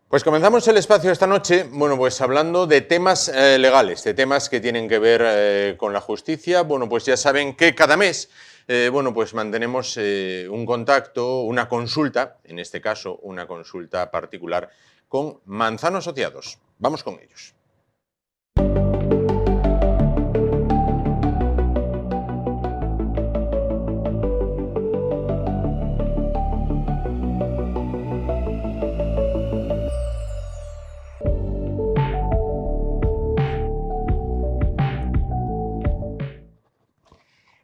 Pues comenzamos el espacio esta noche, bueno, pues hablando de temas legales, de temas que tienen que ver con la justicia. Bueno, pues ya saben que cada mes, bueno, pues mantenemos un contacto, una consulta, en este caso una consulta particular, con Manzano Asociados. Vamos con ellos.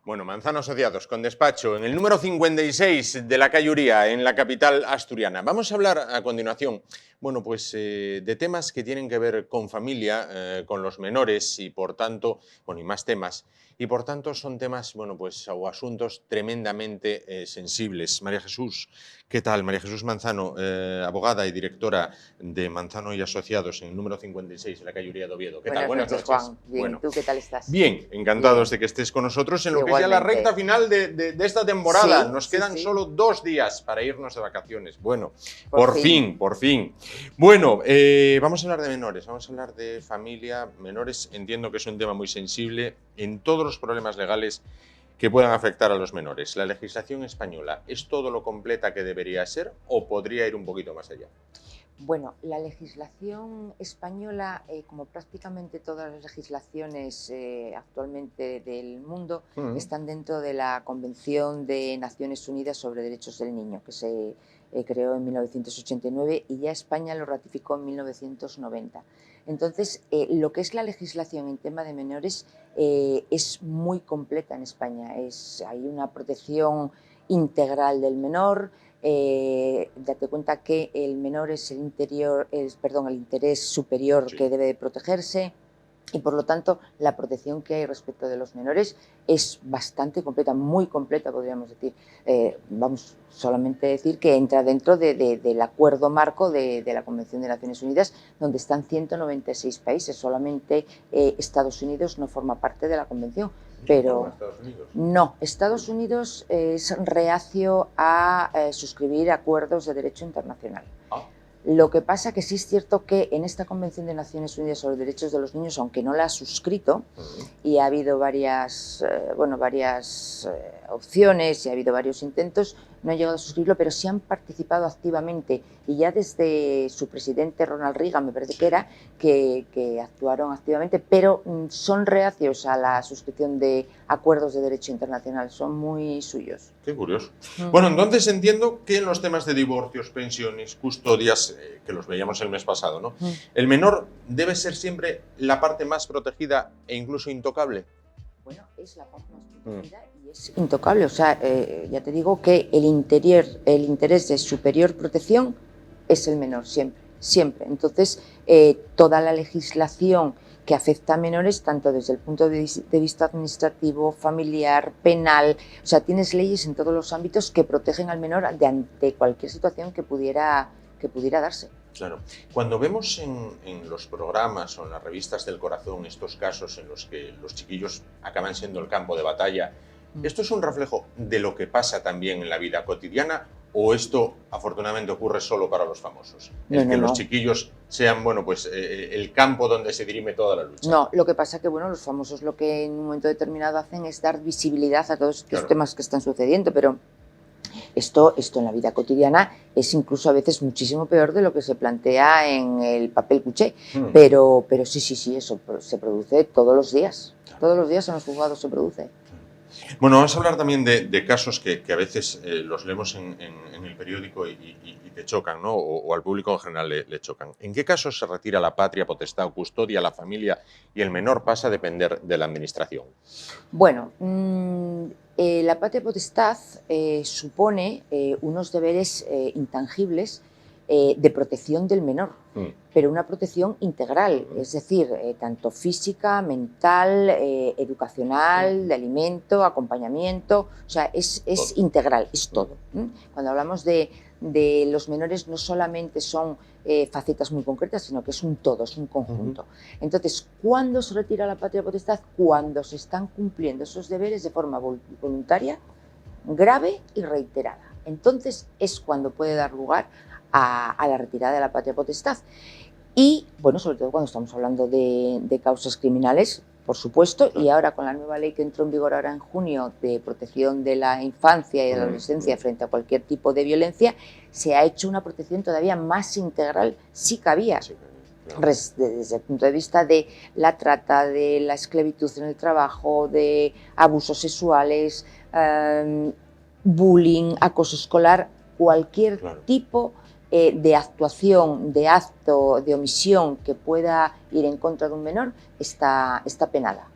Bueno, Manzano Asociados, con despacho en el número 56 de la calle Uría, en la capital asturiana. Vamos a hablar a continuación, bueno, pues de temas que tienen que ver con familia, con los menores y por tanto, bueno, y más temas. Y por tanto son temas, bueno, pues o asuntos tremendamente sensibles. María Jesús, ¿qué tal? María Jesús Manzano, abogada y directora de Manzano y Asociados en el número 56 de la calle Uría de Oviedo. ¿Qué tal? Buenas noches, Juan. Bien, bueno, ¿tú qué tal estás? Bien, encantados de que estés con nosotros en lo que es ya la recta final de esta temporada. Nos quedan solo 2 días para irnos de vacaciones. Bueno, por fin. Bueno, vamos a hablar de menores, vamos a hablar de familia, menores. Entiendo que es un tema muy sensible en todos los problemas legales que puedan afectar a los menores. ¿La legislación española es todo lo completa que debería ser o podría ir un poquito más allá? Bueno, la legislación española, como prácticamente todas las legislaciones actualmente del mundo, están dentro de la Convención de Naciones Unidas sobre Derechos del Niño, que se creó en 1989 y ya España lo ratificó en 1990. Entonces, lo que es la legislación en tema de menores es muy completa en España. Hay una protección integral del menor. Date cuenta que el menor es el interés superior que debe de protegerse y por lo tanto la protección que hay respecto de los menores es bastante completa, muy completa podríamos decir. Vamos solamente a decir que entra dentro del acuerdo marco de la Convención de Naciones Unidas, donde están 196 países, solamente Estados Unidos no forma parte de la Convención. Pero no, Estados Unidos es reacio a suscribir acuerdos de derecho internacional. Lo que pasa que sí es cierto que en esta Convención de Naciones Unidas sobre Derechos de los Niños, aunque no la ha suscrito, y ha habido varias opciones y ha habido varios intentos, no ha llegado a suscribirlo, pero sí han participado activamente y ya desde su presidente Ronald Reagan, me parece que era, que actuaron activamente, pero son reacios a la suscripción de acuerdos de derecho internacional, son muy suyos. Qué curioso. Bueno, entonces entiendo que en los temas de divorcios, pensiones, custodias, que los veíamos el mes pasado, ¿no? ¿El menor debe ser siempre la parte más protegida e incluso intocable? Bueno, es la parte más protegida y es intocable. O sea, ya te digo que el interés de superior protección es el menor, siempre. Entonces, toda la legislación que afecta a menores, tanto desde el punto de vista administrativo, familiar, penal, o sea, tienes leyes en todos los ámbitos que protegen al menor ante cualquier situación que pudiera darse. Claro. Cuando vemos en los programas o en las revistas del corazón estos casos en los que los chiquillos acaban siendo el campo de batalla, ¿esto es un reflejo de lo que pasa también en la vida cotidiana o esto afortunadamente ocurre solo para los famosos? Los chiquillos sean, bueno, pues el campo donde se dirime toda la lucha. No, lo que pasa que, bueno, los famosos lo que en un momento determinado hacen es dar visibilidad a todos estos temas que están sucediendo, pero esto en la vida cotidiana es incluso a veces muchísimo peor de lo que se plantea en el papel cuché, pero sí, eso se produce todos los días en los juzgados se produce. Bueno, vamos a hablar también de casos que a veces los leemos en el periódico y te chocan, ¿no? O al público en general le chocan. ¿En qué casos se retira la patria, potestad o custodia a la familia y el menor pasa a depender de la administración? Bueno, la patria potestad supone unos deberes intangibles de protección del menor, pero una protección integral, es decir, tanto física, mental, educacional, de alimento, acompañamiento, o sea, es integral, es todo. Cuando hablamos de los menores no solamente son facetas muy concretas, sino que es un todo, es un conjunto. Entonces, ¿cuándo se retira la patria potestad? Cuando se están cumpliendo esos deberes de forma voluntaria, grave y reiterada. Entonces es cuando puede dar lugar a la retirada de la patria potestad. Y, bueno, sobre todo cuando estamos hablando de causas criminales, por supuesto, y ahora con la nueva ley que entró en vigor ahora en junio de protección de la infancia y de la adolescencia frente a cualquier tipo de violencia, se ha hecho una protección todavía más integral, sí cabía, desde el punto de vista de la trata, de la esclavitud en el trabajo, de abusos sexuales, bullying, acoso escolar, cualquier tipo de actuación, de acto, de omisión que pueda ir en contra de un menor está penada.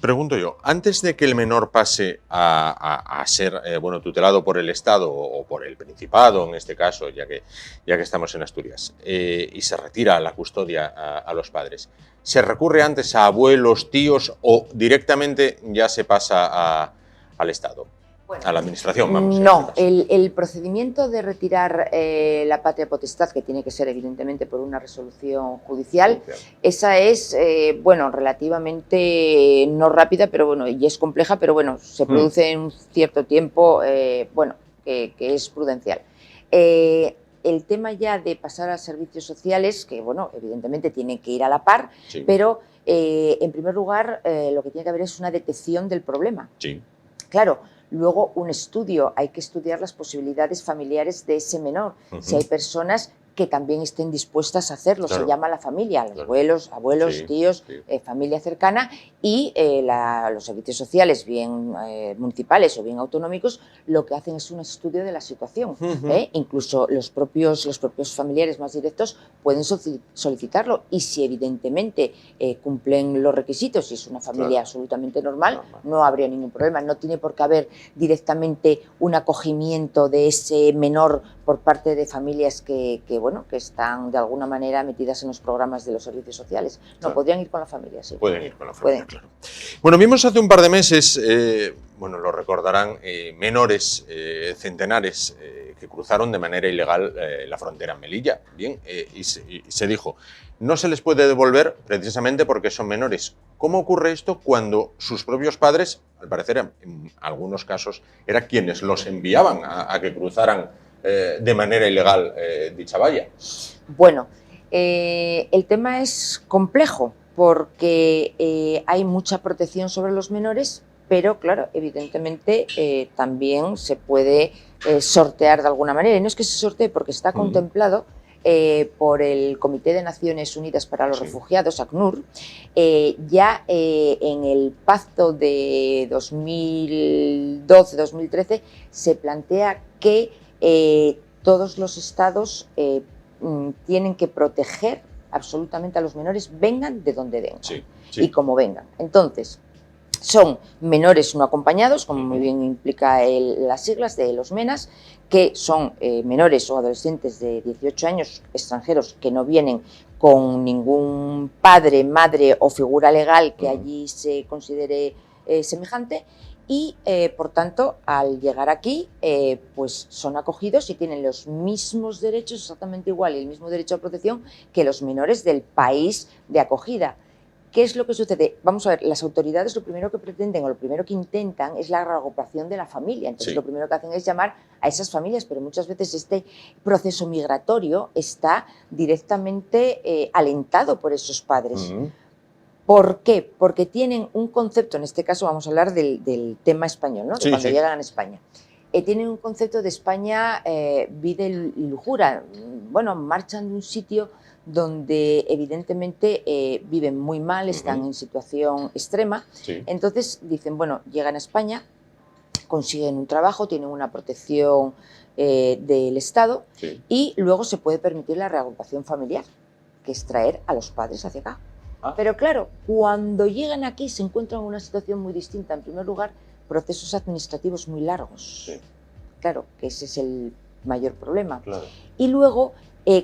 Pregunto yo, antes de que el menor pase a ser tutelado por el Estado o por el Principado, en este caso, ya que estamos en Asturias, y se retira la custodia a los padres, ¿se recurre antes a abuelos, tíos o directamente ya se pasa al Estado? Bueno, a la administración, vamos. No, el procedimiento de retirar la patria potestad, que tiene que ser evidentemente por una resolución judicial, esa es, relativamente no rápida, pero bueno, y es compleja, pero bueno, se produce en un cierto tiempo, que es prudencial. El tema ya de pasar a servicios sociales, que bueno, evidentemente tiene que ir a la par, pero en primer lugar lo que tiene que haber es una detección del problema. Sí. Claro. Luego, un estudio, hay que estudiar las posibilidades familiares de ese menor. Si hay personas que también estén dispuestas a hacerlo, se llama la familia, los abuelos, tíos, familia cercana, y los servicios sociales, bien municipales o bien autonómicos, lo que hacen es un estudio de la situación. Incluso los propios familiares más directos pueden solicitarlo, y si evidentemente cumplen los requisitos y es una familia absolutamente normal, no habría ningún problema. No tiene por qué haber directamente un acogimiento de ese menor por parte de familias que están de alguna manera metidas en los programas de los servicios sociales. No, podrían ir con la familia, sí. Pueden ir con la familia, claro. Bueno, vimos hace un par de meses, lo recordarán, menores centenares que cruzaron de manera ilegal la frontera en Melilla. Bien, y se dijo, no se les puede devolver precisamente porque son menores. ¿Cómo ocurre esto cuando sus propios padres, al parecer en algunos casos, eran quienes los enviaban a que cruzaran de manera ilegal dicha valla? Bueno, el tema es complejo porque hay mucha protección sobre los menores, pero claro, evidentemente también se puede sortear de alguna manera. Y no es que se sortee porque está contemplado por el Comité de Naciones Unidas para los Refugiados, ACNUR, ya en el pacto de 2012-2013 se plantea que todos los estados tienen que proteger absolutamente a los menores, vengan de donde vengan y como vengan. Entonces, son menores no acompañados, como muy bien implica las siglas de los MENAS, que son menores o adolescentes de 18 años extranjeros que no vienen con ningún padre, madre o figura legal que allí se considere semejante, y por tanto al llegar aquí pues son acogidos y tienen los mismos derechos, exactamente igual, y el mismo derecho a protección que los menores del país de acogida. ¿Qué es lo que sucede? Vamos a ver, las autoridades lo primero que pretenden o lo primero que intentan es la reagrupación de la familia. Entonces lo primero que hacen es llamar a esas familias, pero muchas veces este proceso migratorio está directamente alentado por esos padres. ¿Por qué? Porque tienen un concepto, en este caso vamos a hablar del tema español, ¿no? De cuando llegan a España. Tienen un concepto de España vida y lujura. Bueno, marchan de un sitio donde evidentemente viven muy mal, están en situación extrema. Entonces dicen, bueno, llegan a España, consiguen un trabajo, tienen una protección del Estado y luego se puede permitir la reagrupación familiar, que es traer a los padres hacia acá. Pero claro, cuando llegan aquí se encuentran en una situación muy distinta. En primer lugar, procesos administrativos muy largos. Claro, que ese es el mayor problema. Y luego,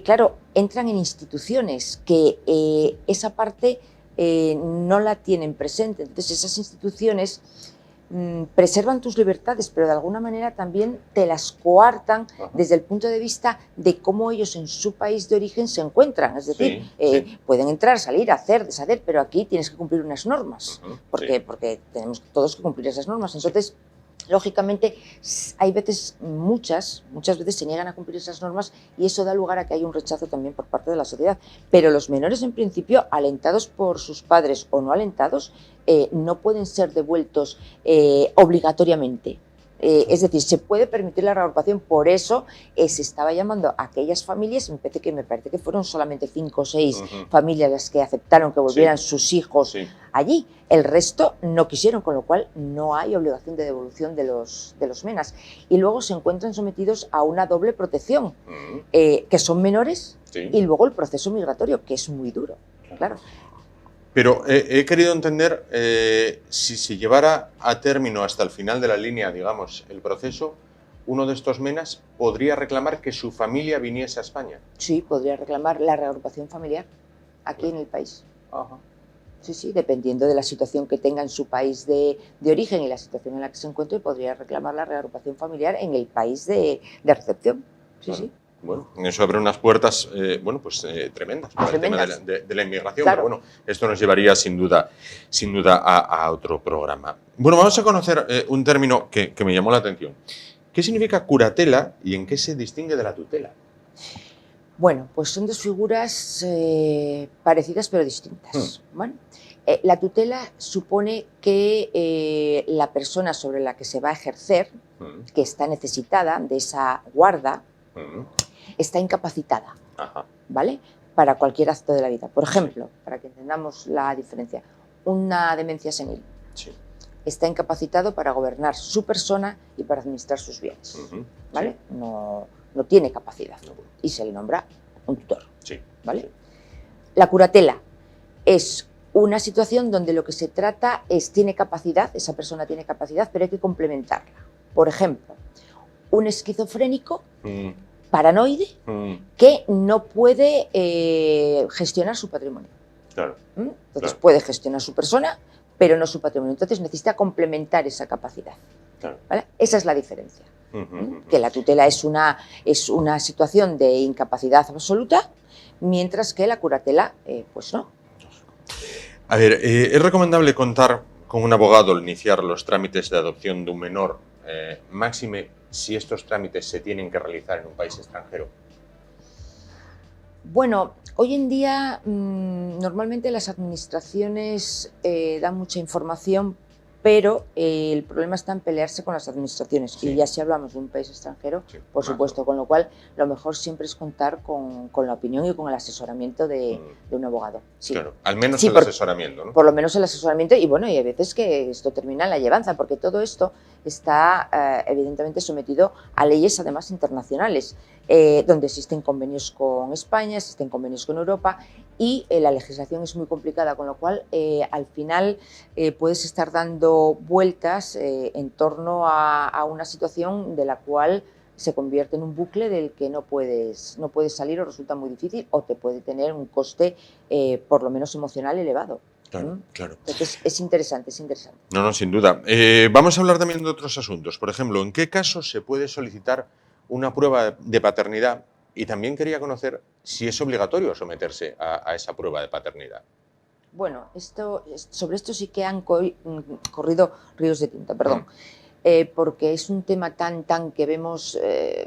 claro, entran en instituciones que esa parte no la tienen presente. Entonces, esas instituciones preservan tus libertades, pero de alguna manera también te las coartan desde el punto de vista de cómo ellos en su país de origen se encuentran. Es decir, pueden entrar, salir, hacer, deshacer, pero aquí tienes que cumplir unas normas, porque tenemos todos que cumplir esas normas. Entonces, Lógicamente, hay veces, muchas veces se niegan a cumplir esas normas y eso da lugar a que haya un rechazo también por parte de la sociedad. Pero los menores, en principio, alentados por sus padres o no alentados, no pueden ser devueltos obligatoriamente. Es decir, se puede permitir la reagrupación, por eso se estaba llamando a aquellas familias, me parece que fueron solamente 5 o 6 familias las que aceptaron que volvieran sus hijos allí. El resto no quisieron, con lo cual no hay obligación de devolución de los menas. Y luego se encuentran sometidos a una doble protección, que son menores y luego el proceso migratorio, que es muy duro, claro. Pero he querido entender si se llevara a término hasta el final de la línea, digamos, el proceso, uno de estos menas podría reclamar que su familia viniese a España. Sí, podría reclamar la reagrupación familiar aquí en el país. Ajá. Sí, dependiendo de la situación que tenga en su país de origen y la situación en la que se encuentre, podría reclamar la reagrupación familiar en el país de recepción. Sí. Bueno, eso abre unas puertas, tremendas para el tema de la inmigración, claro. Pero bueno, esto nos llevaría sin duda a otro programa. Bueno, vamos a conocer un término que me llamó la atención. ¿Qué significa curatela y en qué se distingue de la tutela? Bueno, pues son dos figuras parecidas pero distintas. Bueno, la tutela supone que la persona sobre la que se va a ejercer, que está necesitada de esa guarda, está incapacitada, ¿vale? Para cualquier acto de la vida. Por ejemplo, para que entendamos la diferencia, una demencia senil. Está incapacitado para gobernar su persona y para administrar sus bienes, ¿vale? No tiene capacidad y se le nombra un tutor, ¿vale? La curatela es una situación donde lo que se trata es, tiene capacidad, esa persona tiene capacidad, pero hay que complementarla. Por ejemplo, un esquizofrénico paranoide que no puede gestionar su patrimonio. Claro. Entonces puede gestionar su persona, pero no su patrimonio. Entonces necesita complementar esa capacidad. ¿Vale? Esa es la diferencia. Que la tutela es una situación de incapacidad absoluta, mientras que la curatela, pues no. A ver, ¿es recomendable contar con un abogado al iniciar los trámites de adopción de un menor, máxime si estos trámites se tienen que realizar en un país extranjero? Bueno, hoy en día normalmente las administraciones dan mucha información, pero el problema está en pelearse con las administraciones. Y ya si hablamos de un país extranjero, por supuesto, con lo cual lo mejor siempre es contar con la opinión y con el asesoramiento de un abogado. Claro, al menos el asesoramiento, ¿no? Por lo menos el asesoramiento, y bueno, y hay veces que esto termina en la llevanza, porque todo esto está evidentemente sometido a leyes además internacionales, donde existen convenios con España, existen convenios con Europa, y la legislación es muy complicada, con lo cual al final puedes estar dando vueltas en torno a una situación de la cual se convierte en un bucle del que no puedes salir, o resulta muy difícil, o te puede tener un coste por lo menos emocional elevado. Claro. Entonces es interesante. No, sin duda. Vamos a hablar también de otros asuntos. Por ejemplo, ¿en qué casos se puede solicitar una prueba de paternidad? Y también quería conocer si es obligatorio someterse a esa prueba de paternidad. Bueno, sobre esto sí que han corrido ríos de tinta, perdón. Porque es un tema tan que vemos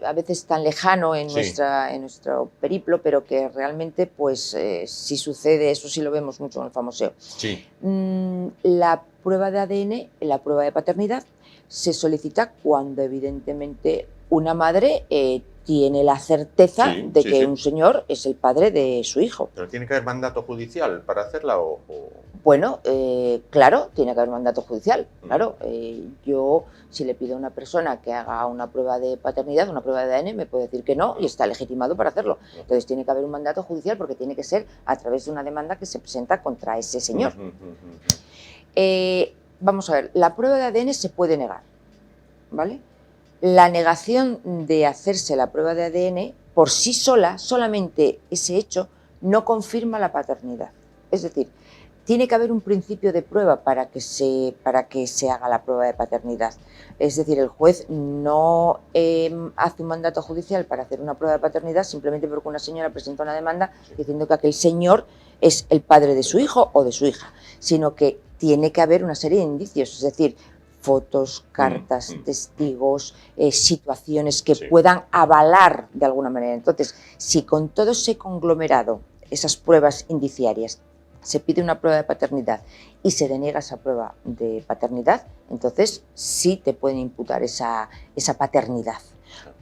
a veces tan lejano en nuestro periplo, pero que realmente pues sí sucede, eso sí lo vemos mucho en el famoseo. La prueba de ADN, la prueba de paternidad, se solicita cuando evidentemente una madre tiene la certeza de que un señor es el padre de su hijo. ¿Pero tiene que haber mandato judicial para hacerla o...? Bueno, claro, tiene que haber mandato judicial, claro. Yo, si le pido a una persona que haga una prueba de paternidad, una prueba de ADN, me puede decir que no y está legitimado para hacerlo. Entonces tiene que haber un mandato judicial porque tiene que ser a través de una demanda que se presenta contra ese señor. Vamos a ver, la prueba de ADN se puede negar, ¿vale? La negación de hacerse la prueba de ADN por sí sola, solamente ese hecho, no confirma la paternidad. Es decir, tiene que haber un principio de prueba para que se haga la prueba de paternidad. Es decir, el juez no hace un mandato judicial para hacer una prueba de paternidad simplemente porque una señora presenta una demanda diciendo que aquel señor es el padre de su hijo o de su hija, sino que tiene que haber una serie de indicios, es decir, fotos, cartas, testigos, situaciones que puedan avalar de alguna manera. Entonces, si con todo ese conglomerado, esas pruebas indiciarias, se pide una prueba de paternidad y se deniega esa prueba de paternidad, entonces sí te pueden imputar esa paternidad.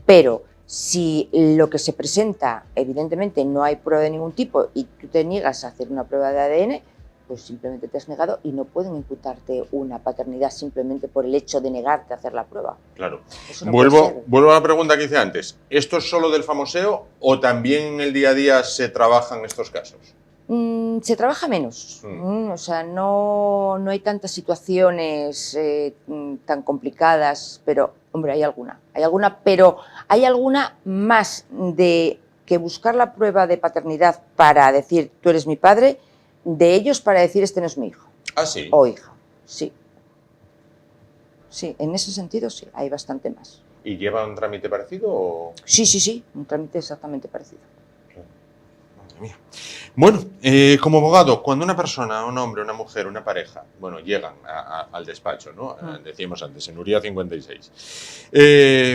Pero si lo que se presenta, evidentemente no hay prueba de ningún tipo y tú te niegas a hacer una prueba de ADN, pues simplemente te has negado y no pueden imputarte una paternidad simplemente por el hecho de negarte a hacer la prueba. Claro. No vuelvo a la pregunta que hice antes. ¿Esto es solo del famoseo o también en el día a día se trabajan estos casos? Se trabaja menos, o sea, no hay tantas situaciones tan complicadas, pero, hombre, hay alguna, pero hay alguna más de que buscar la prueba de paternidad para decir, tú eres mi padre, de ellos para decir, este no es mi hijo. ¿Ah, sí? O hija, sí. Sí, en ese sentido sí, hay bastante más. ¿Y lleva un trámite parecido o...? Sí, un trámite exactamente parecido. Madre mía. Bueno, como abogado, cuando una persona, un hombre, una mujer, una pareja, bueno, llegan al despacho, ¿no? Decíamos antes, en Uría 56.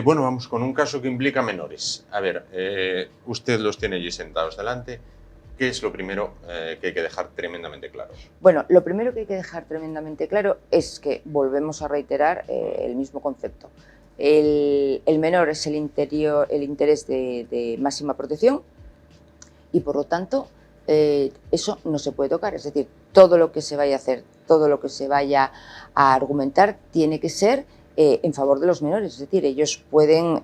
Bueno, vamos con un caso que implica menores. A ver, usted los tiene allí sentados delante. ¿Qué es lo primero que hay que dejar tremendamente claro? Bueno, lo primero que hay que dejar tremendamente claro es que volvemos a reiterar el mismo concepto. El menor es el interés de máxima protección y, por lo tanto, eso no se puede tocar. Es decir, todo lo que se vaya a hacer, todo lo que se vaya a argumentar tiene que ser en favor de los menores. Es decir, ellos pueden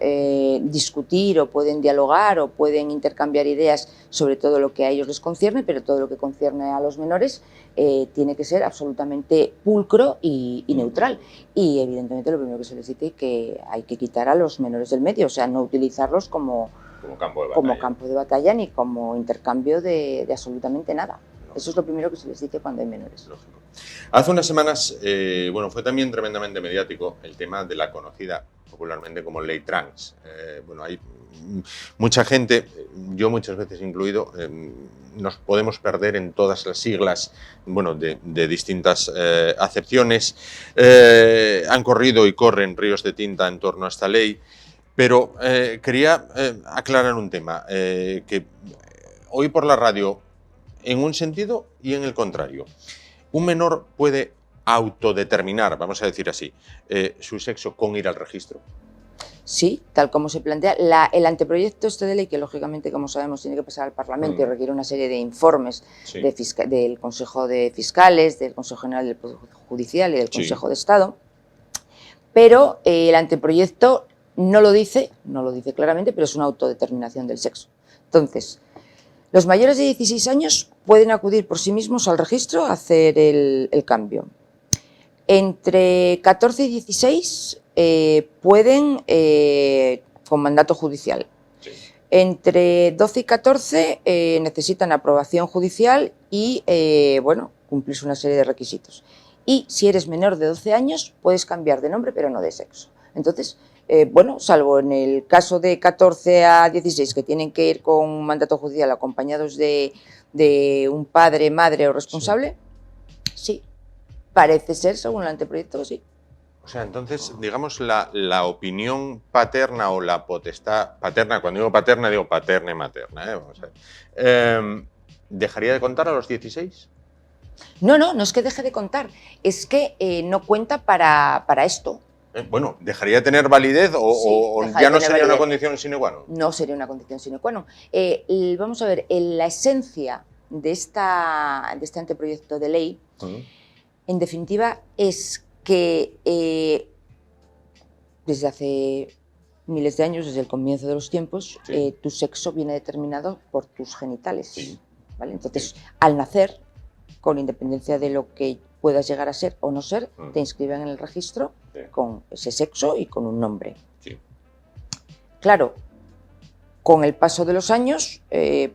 discutir o pueden dialogar o pueden intercambiar ideas sobre todo lo que a ellos les concierne, pero todo lo que concierne a los menores tiene que ser absolutamente pulcro y neutral. Y evidentemente lo primero que se les dice es que hay que quitar a los menores del medio, o sea, no utilizarlos como campo de batalla ni como intercambio de absolutamente nada. Lógico. Eso es lo primero que se les dice cuando hay menores. Lógico. Hace unas semanas, bueno, fue también tremendamente mediático el tema de la conocida popularmente como ley trans. Bueno, hay mucha gente, yo muchas veces incluido, nos podemos perder en todas las siglas, bueno, de distintas acepciones. Han corrido y corren ríos de tinta en torno a esta ley. Pero quería aclarar un tema, que oí por la radio en un sentido y en el contrario. Un menor puede autodeterminar, vamos a decir así, su sexo con ir al registro. Sí, tal como se plantea. El anteproyecto de ley, que lógicamente, como sabemos, tiene que pasar al Parlamento y requiere una serie de informes del Consejo de Fiscales, del Consejo General del Poder Judicial y del Consejo de Estado, pero el anteproyecto no lo dice claramente, pero es una autodeterminación del sexo. Entonces, los mayores de 16 años pueden acudir por sí mismos al registro a hacer el cambio. Entre 14 y 16 pueden con mandato judicial. Sí. Entre 12 y 14 necesitan aprobación judicial y bueno, cumplirse una serie de requisitos. Y si eres menor de 12 años, puedes cambiar de nombre, pero no de sexo. Entonces, bueno, salvo en el caso de 14 a 16, que tienen que ir con un mandato judicial acompañados de un padre, madre o responsable, sí, parece ser, según el anteproyecto, sí. O sea, entonces, digamos, la opinión paterna o la potestad paterna, cuando digo paterna, digo paterna y materna, vamos a ver, ¿dejaría de contar a los 16? No es que deje de contar, es que no cuenta para esto. Bueno, ¿dejaría de tener validez o ya no sería una condición sine qua non? No sería una condición sine qua non. Vamos a ver, la esencia de este anteproyecto de ley, en definitiva, es que desde hace miles de años, desde el comienzo de los tiempos, tu sexo viene determinado por tus genitales. Sí. ¿Vale? Entonces, al nacer, con independencia de lo que puedas llegar a ser o no ser, te inscriben en el registro con ese sexo y con un nombre. Sí. Claro, con el paso de los años,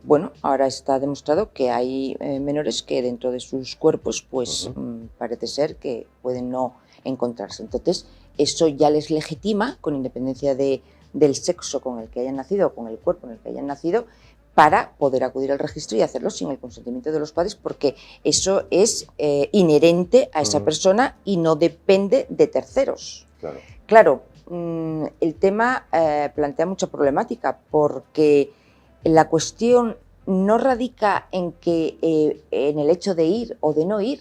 bueno, ahora está demostrado que hay menores que dentro de sus cuerpos, pues parece ser que pueden no encontrarse. Entonces, eso ya les legitima, con independencia del sexo con el que hayan nacido o con el cuerpo en el que hayan nacido, para poder acudir al registro y hacerlo sin el consentimiento de los padres, porque eso es inherente a esa persona y no depende de terceros. Claro, el tema plantea mucha problemática, porque la cuestión no radica en en el hecho de ir o de no ir,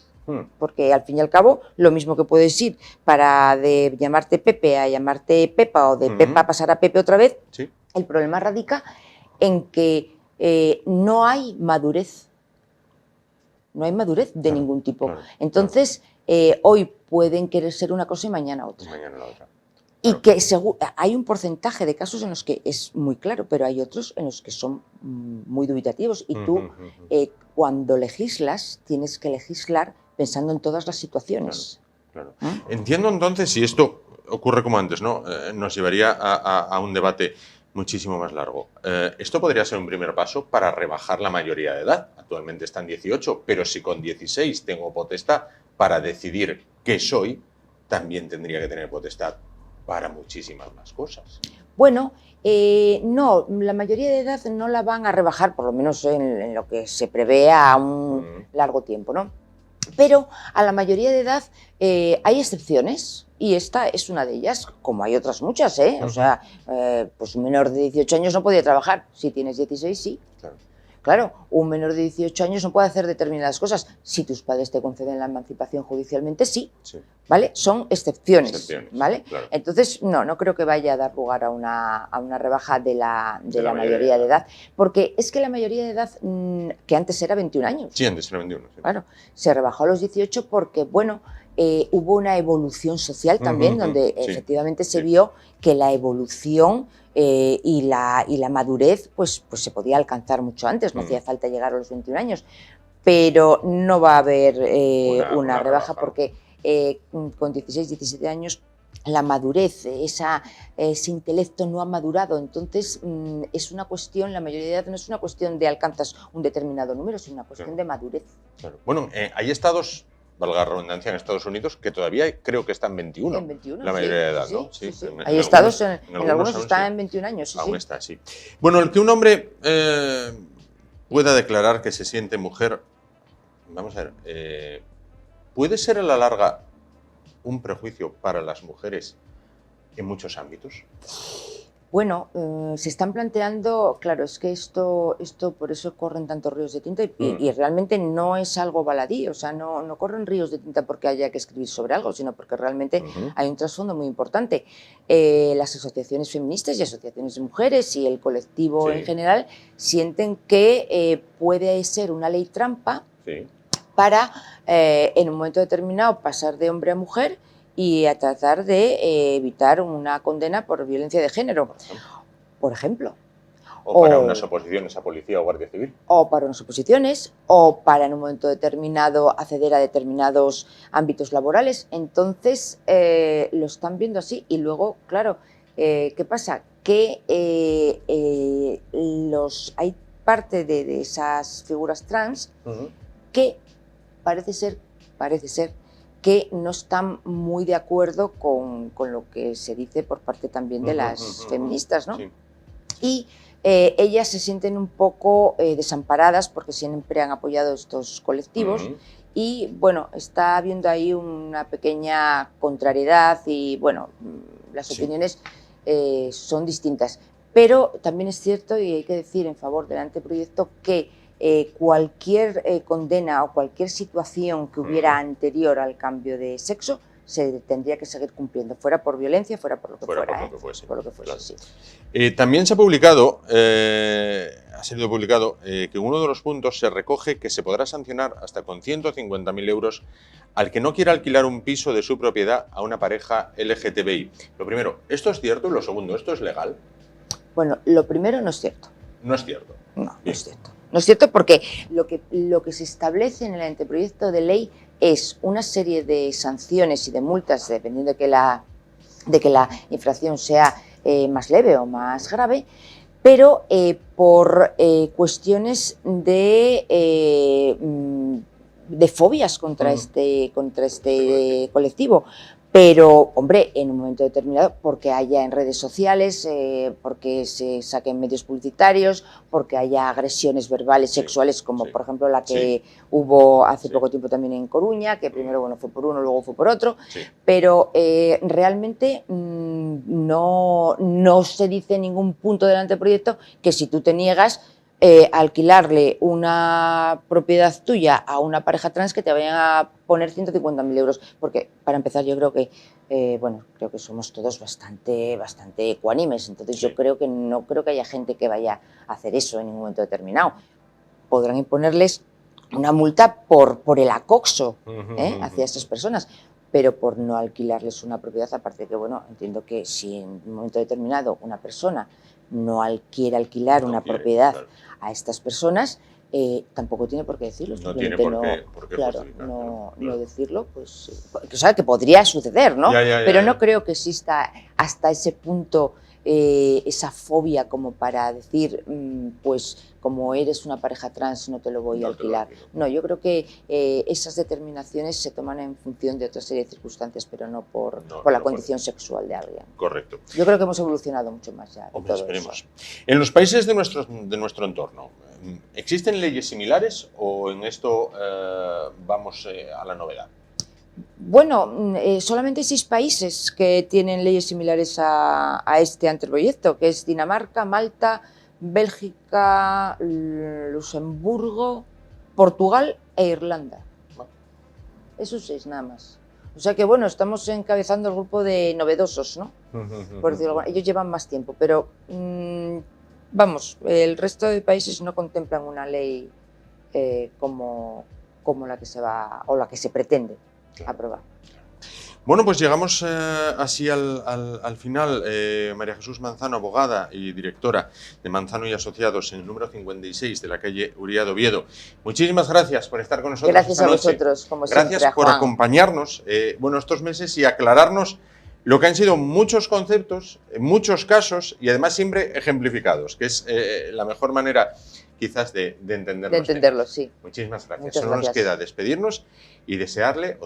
porque al fin y al cabo lo mismo que puedes ir para de llamarte Pepe a llamarte Pepa o de Pepa pasar a Pepe otra vez, el problema radica en que no hay madurez. No hay madurez de ningún tipo. Entonces, hoy pueden querer ser una cosa y mañana otra. Y que hay un porcentaje de casos en los que es muy claro, pero hay otros en los que son muy dubitativos. Y tú, cuando legislas, tienes que legislar pensando en todas las situaciones. Entiendo entonces, si esto ocurre como antes, ¿no? Nos llevaría a un debate muchísimo más largo. Esto podría ser un primer paso para rebajar la mayoría de edad. Actualmente está en 18, pero si con 16 tengo potestad para decidir qué soy, también tendría que tener potestad para muchísimas más cosas. Bueno, no, la mayoría de edad no la van a rebajar, por lo menos en lo que se prevé a un largo tiempo, ¿no? Pero a la mayoría de edad hay excepciones y esta es una de ellas, como hay otras muchas, ¿eh? O sea, pues un menor de 18 años no podía trabajar, si tienes 16 sí. Claro, un menor de 18 años no puede hacer determinadas cosas. Si tus padres te conceden la emancipación judicialmente, sí. ¿Vale? Son excepciones, ¿vale? Entonces, no creo que vaya a dar lugar a una rebaja de la mayoría de edad, porque es que la mayoría de edad, que antes era 21 años. Sí, antes era 21. Sí. Claro, se rebajó a los 18 porque, bueno, hubo una evolución social también, donde efectivamente se vio que la evolución y la madurez pues se podía alcanzar mucho antes, no hacía falta llegar a los 21 años, pero no va a haber una rebaja porque con 16, 17 años la madurez, ese intelecto no ha madurado, entonces es una cuestión, la mayoría de edad no es una cuestión de alcanzas un determinado número, es una cuestión de madurez. Bueno, hay estados, valga la redundancia, en Estados Unidos que todavía creo que están en 21, en 21 la mayoría de edad, sí, ¿no? Sí. Hay estados, en algunos están en 21 años. Aún está, sí. Bueno, el que un hombre pueda declarar que se siente mujer, vamos a ver, ¿puede ser a la larga un prejuicio para las mujeres en muchos ámbitos? Bueno, se están planteando, claro, es que esto por eso corren tantos ríos de tinta y realmente no es algo baladí, o sea, no corren ríos de tinta porque haya que escribir sobre algo, sino porque realmente hay un trasfondo muy importante. Las asociaciones feministas y asociaciones de mujeres y el colectivo en general sienten que puede ser una ley trampa para, en un momento determinado, pasar de hombre a mujer y a tratar de evitar una condena por violencia de género, por ejemplo. O para unas oposiciones a policía o guardia civil. O para unas oposiciones, o para en un momento determinado acceder a determinados ámbitos laborales. Entonces lo están viendo así y luego, claro, ¿qué pasa? Que hay parte de esas figuras trans que parece ser que no están muy de acuerdo con lo que se dice por parte también de las feministas, ¿no? Y ellas se sienten un poco desamparadas porque siempre han apoyado estos colectivos y, bueno, está habiendo ahí una pequeña contrariedad y, bueno, las opiniones son distintas. Pero también es cierto, y hay que decir en favor del anteproyecto, que cualquier condena o cualquier situación que hubiera anterior al cambio de sexo se tendría que seguir cumpliendo, fuera por violencia, fuera por lo que fuera. Por lo que fuese, sí. También se ha publicado, ha sido publicado, que en uno de los puntos se recoge que se podrá sancionar hasta con 150.000 euros al que no quiera alquilar un piso de su propiedad a una pareja LGTBI. Lo primero, ¿esto es cierto? Y lo segundo, ¿esto es legal? Bueno, lo primero no es cierto. No es cierto. No es cierto. No es cierto porque lo que se establece en el anteproyecto de ley es una serie de sanciones y de multas, dependiendo de que la infracción sea más leve o más grave, pero por cuestiones de fobias contra este colectivo, Pero, hombre, en un momento determinado, porque haya en redes sociales, porque se saquen medios publicitarios, porque haya agresiones verbales, sexuales, como por ejemplo la que hubo hace poco tiempo también en Coruña, que primero bueno, fue por uno, luego fue por otro, pero realmente no se dice en ningún punto del anteproyecto que si tú te niegas alquilarle una propiedad tuya a una pareja trans que te vayan a poner 150.000 euros, porque para empezar yo creo que bueno, creo que somos todos bastante ecuánimes, entonces yo creo que no creo que haya gente que vaya a hacer eso en ningún momento determinado. Podrán imponerles una multa por el acoso hacia estas personas, pero por no alquilarles una propiedad, aparte de que, bueno, entiendo que si en un momento determinado una persona no quiere alquilar una propiedad a estas personas, tampoco tiene por qué decirlo. No tiene por qué claro, no decirlo, pues, o sea, que podría suceder, ¿no? Pero no creo que exista hasta ese punto esa fobia como para decir, pues como eres una pareja trans no te lo voy a alquilar. No, yo creo que esas determinaciones se toman en función de otra serie de circunstancias, pero no por la condición sexual de alguien. Correcto. Yo creo que hemos evolucionado mucho más ya. Hombre, esperemos. Eso. En los países de nuestro entorno, ¿existen leyes similares o en esto vamos a la novedad? Bueno, solamente hay 6 países que tienen leyes similares a este anteproyecto, que es Dinamarca, Malta, Bélgica, Luxemburgo, Portugal e Irlanda. Esos 6 nada más. O sea que, bueno, estamos encabezando el grupo de novedosos, ¿no? Por decirlo algo. Ellos llevan más tiempo, pero vamos, el resto de países no contemplan una ley como la que se va o la que se pretende aprobar. Bueno, pues llegamos así al final. María Jesús Manzano, abogada y directora de Manzano y Asociados en el número 56 de la calle Uría de Oviedo. Muchísimas gracias por estar con nosotros. Gracias a vosotros, como siempre. Gracias por acompañarnos estos meses y aclararnos lo que han sido muchos conceptos, muchos casos y además siempre ejemplificados, que es la mejor manera quizás de entenderlos. De entenderlos, sí. Muchísimas gracias. Solo nos queda despedirnos y desearte,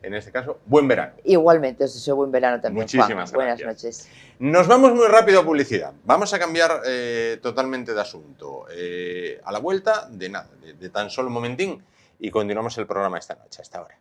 en este caso, buen verano. Igualmente, os deseo buen verano también, Muchísimas Juan. gracias. Buenas noches. Nos vamos muy rápido a publicidad. Vamos a cambiar totalmente de asunto. A la vuelta, de tan solo un momentín, y continuamos el programa esta noche. Hasta ahora.